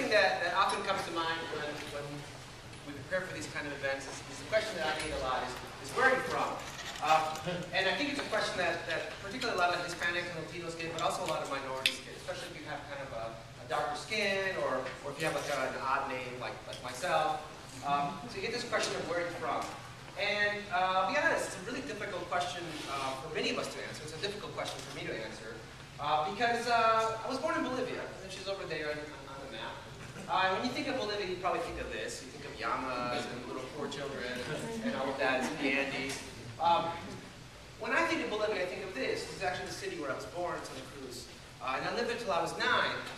thing that often comes to mind when we prepare for these kind of events is the question that I get a lot is where are you from? And I think it's a question that particularly a lot of Hispanics and Latinos get, but also a lot of minorities get, especially if you have kind of a darker skin or if you have like an odd name like myself. So you get this question of where are you from? And I'll be honest, it's a really difficult question for many of us to answer. It's a difficult question for me to answer because I was born in Bolivia, and she's over there on the map. When you think of Bolivia, you probably think of this. You think of llamas and little poor children and all of that. It's in the Andes. When I think of Bolivia, I think of this. This is actually the city where I was born, Santa Cruz. And I lived until I was 9.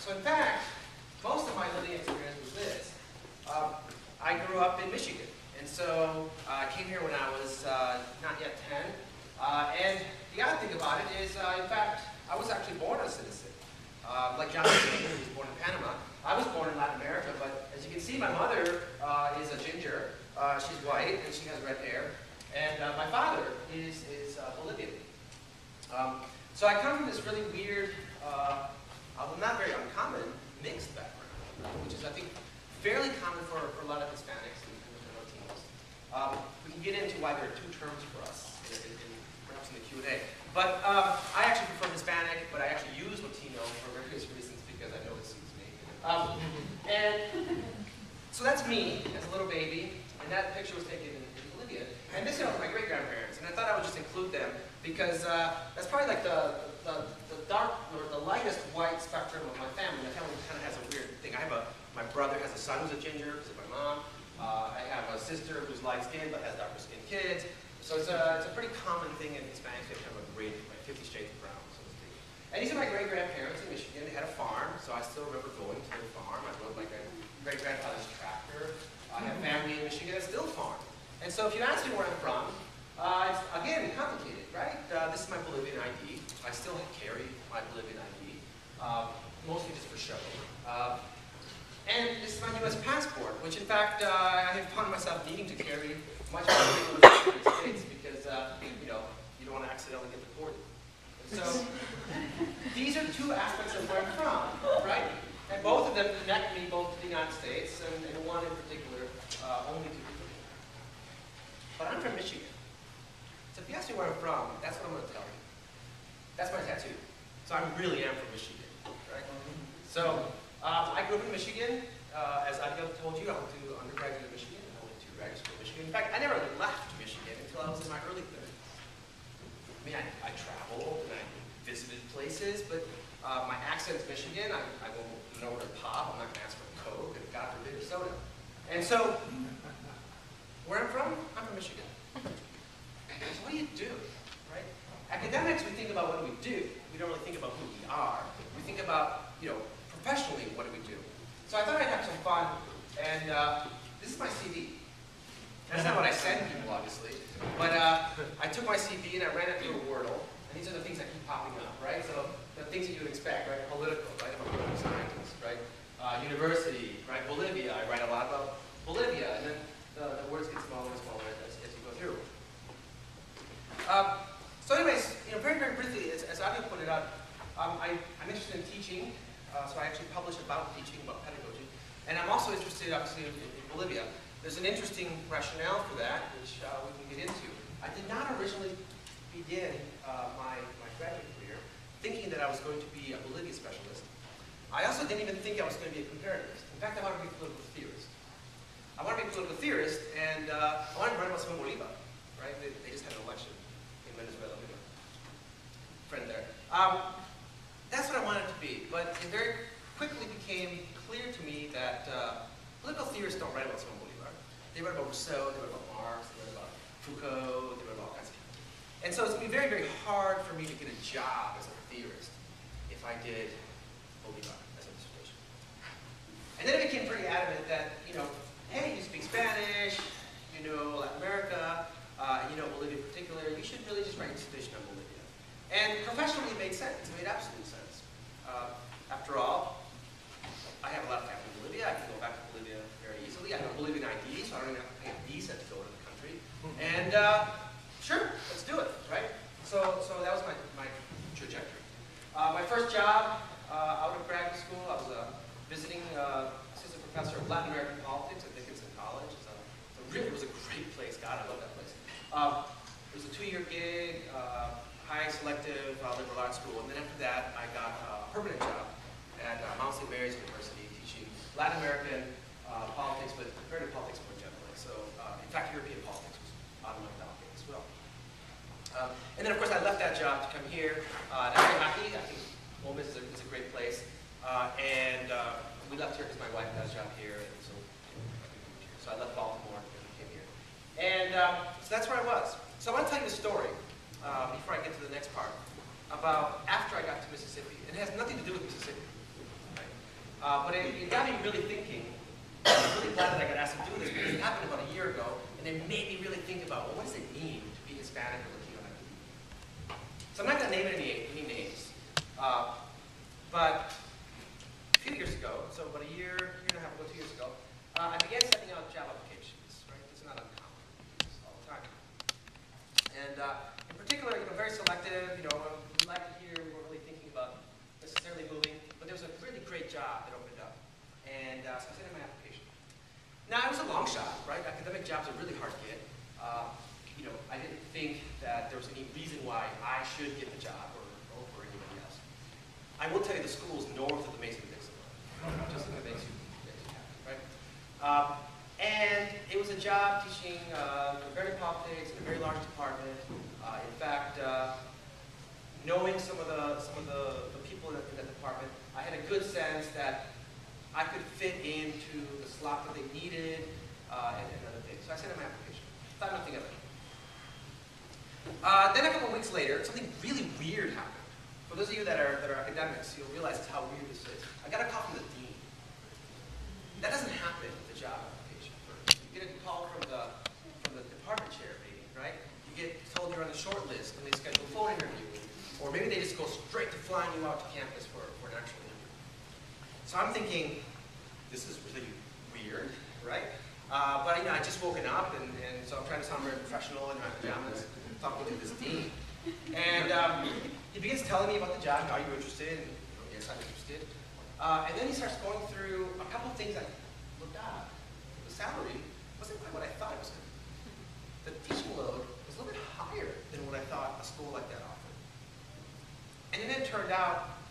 So in fact, most of my living experience was this. I grew up in Michigan. And so I came here when I was not yet 10. And the odd thing about it is, in fact, I was actually born a citizen. Like John who was born in Panama. I was born in Latin America, but as you can see, my mother is a ginger. She's white, and she has red hair. And my father is Bolivian. So I come from this really weird, although not very uncommon, mixed background, which is, I think, fairly common for a lot of Hispanics and Latinos. We can get into why there are two terms for us, perhaps in the Q&A. But I actually prefer Hispanic, but I actually use Latino for various reasons because I know it suits me. And so that's me as a little baby, and that picture was taken in Bolivia. And this is my great-grandparents, and I thought I would just include them because that's probably like the dark or the lightest white spectrum of my family. My family kind of has a weird thing. My brother has a son who's a ginger because of my mom. I have a sister who's light-skinned but has darker-skinned kids. So it's a pretty common thing in Hispanics. They have kind of a grade, like 50 shades of brown, so to speak. And these are my great-grandparents in Michigan. They had a farm, so I still remember going to the farm. I rode my great-grandfather's tractor. I have family in Michigan that still farm. And so if you ask me where I'm from, it's, again, complicated, right? This is my Bolivian ID. I still carry my Bolivian ID, mostly just for show. And this is my U.S. passport, which in fact, I have found myself needing to carry much more frequently in the United States because, you don't want to accidentally get deported. And so, these are two aspects of where I'm from, right? And both of them connect me both to the United States, and one in particular, only to but I'm from Michigan. So if you ask me where I'm from, that's what I'm going to tell you. That's my tattoo. So I really am from Michigan, right? So I grew up in Michigan. As I told you, I went to undergraduate in Michigan. I went to graduate school in Michigan. In fact, I never left Michigan until I was in my early 30s. I mean, I traveled and I visited places, but my accent's Michigan. I won't know where to pop. I'm not going to ask for a Coke, and God forbid a soda. And so, where I'm from Michigan. So what do you do, right? Academics, we think about what do we do. We don't really think about who we are. We think about, professionally, what do we do? So I thought I'd have some fun, and this is my CV. That's not what I send people, obviously. But I took my CV and I ran it through a Wordle, and these are the things that keep popping up, right? So the things that you would expect, right? Political, right? I'm a political scientist, right? University, right? Bolivia, I write a lot about Bolivia, and then the words get smaller and smaller as you go through. So anyways, very, very briefly, as Avi pointed out, I'm interested in teaching, so I actually publish about teaching, about pedagogy. And I'm also interested, obviously, in Bolivia. There's an interesting rationale for that, which we can get into. I did not originally begin my graduate career thinking that I was going to be a Bolivia specialist. I also didn't even think I was going to be a comparativist. In fact, I wanted to be a political theorist. I want to be a political theorist, and I wanted to write about Simón Bolívar, right? They just had an election in Venezuela. Friend there. That's what I wanted to be, but it very quickly became clear to me that political theorists don't write about Simón Bolívar. They write about Rousseau, they write about Marx, they write about Foucault, they write about all kinds of people. And so it's going to be very, very hard for me to get a job as a theorist if I did Bolívar as a dissertation. And then it became pretty adamant that, hey, you speak Spanish, you know Latin America, you know Bolivia in particular, you should really just write a dissertation on Bolivia. And professionally it made sense, it made absolute sense. After all, I have a lot of family in Bolivia, I can go back to Bolivia very easily. I have a Bolivian ID, so I don't even have to pay a visa to go to the country. And sure, let's do it, right? So that was my trajectory. My first job professor of Latin American politics at Dickinson College. It was a great place. God, I love that place. It was a 2-year gig, high selective liberal arts school, and then after that, I got a permanent job at Mount St. Mary's University, teaching Latin American politics, but comparative politics more generally. So, in fact, European politics was on my docket as well. And then, of course, I left that job to come here. And I'm very happy. I think Ole Miss is a great place. And we left here because my wife got a job here, and so we moved here. So I left Baltimore and came here. And so that's where I was. So I want to tell you a story before I get to the next part about after I got to Mississippi. And it has nothing to do with Mississippi. Right? But it got me really thinking. I'm really glad that I got asked to do this because it happened about a year ago, and it made me really think about, well, what does it mean to be Hispanic or Latino? So I'm not going to name any names. But a few years ago, so about a year and a half ago, 2 years ago, I began sending out job applications, right? It's not uncommon. We do this all the time. And in particular, very selective, we like it here, we weren't really thinking about necessarily moving, but there was a really great job that opened up. And so I sent in my application. Now, it was a long shot, right? Academic jobs are really hard to get. I didn't think that there was any reason why I should get the job or anybody else. I will tell you the school is north of the Mason-Dixon line, just if it makes you happy, right? And it was a job teaching comparative politics in a very large department. In fact, knowing some of the people in that department, I had a good sense that I could fit into the slot that they needed and other things. So I sent in my application. Thought nothing of it. Then a couple weeks later, something really weird happened. For those of you that are academics, you'll realize how weird this is. I got a call from the dean. That doesn't happen with the job application. You get a call from the department chair, maybe, right? You get told you're on the short list, and they schedule a phone interview. Or maybe they just go straight to flying you out to campus for an actual interview. So I'm thinking, this is really weird, right? But I just woken up, and so I'm trying to sound very professional in my pajamas, talking to this dean. And he begins telling me about the job. Are you interested? And, yes, I'm interested. And then he starts going through a couple of things that looked odd. The salary wasn't quite what I thought it was going to be. The teaching load was a little bit higher than what I thought a school like that offered. And then it turned out,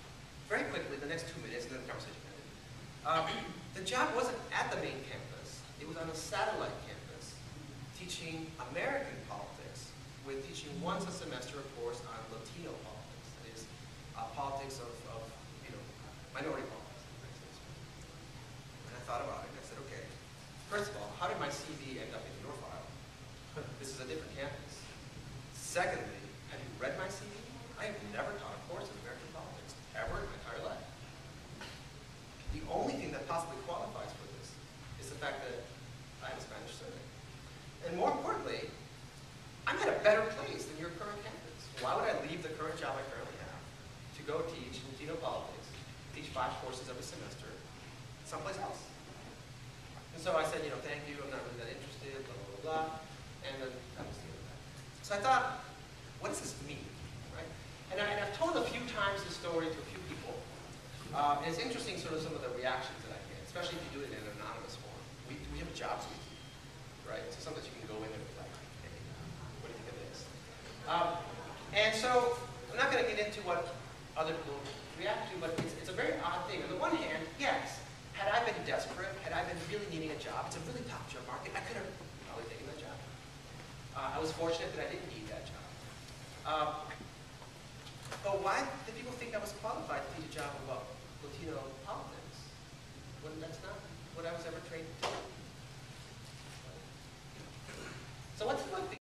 very quickly, the next 2 minutes, and then the conversation ended, the job wasn't at the main campus. It was on a satellite campus, teaching American politics, with teaching once a semester a course on Latino politics. That is, politics of minority politics. And I thought about it, and I said, okay, first of all, how did my CV end up in your file? This is a different campus. Secondly, have you read my CV? I have never taught a course in American politics, ever in my entire life. The only thing that possibly qualifies for this is the fact that I have a Spanish surname. And more importantly, I'm at a better place than your current campus. Why would I leave the current job I currently have to go teach Latino politics, teach 5 courses every semester, someplace else? And so I said, thank you, I'm not really that interested, blah, blah, blah, blah. And then that was the end of that. So I thought, what does this mean, right? And I've told a few times this story to a few people. And it's interesting sort of some of the reactions that I get, especially if you do it in an anonymous form. We have jobs we do, right? So sometimes you can go in and be like, hey, what do you think of this? And so I'm not going to get into what other people react to, but it's a very odd thing. On the one hand, yes, had I been desperate, had I been really needing a job, it's a really tough job market, I could have probably taken that job. I was fortunate that I didn't need that job. But why did people think I was qualified to teach a job about Latino politics when that's not what I was ever trained to do?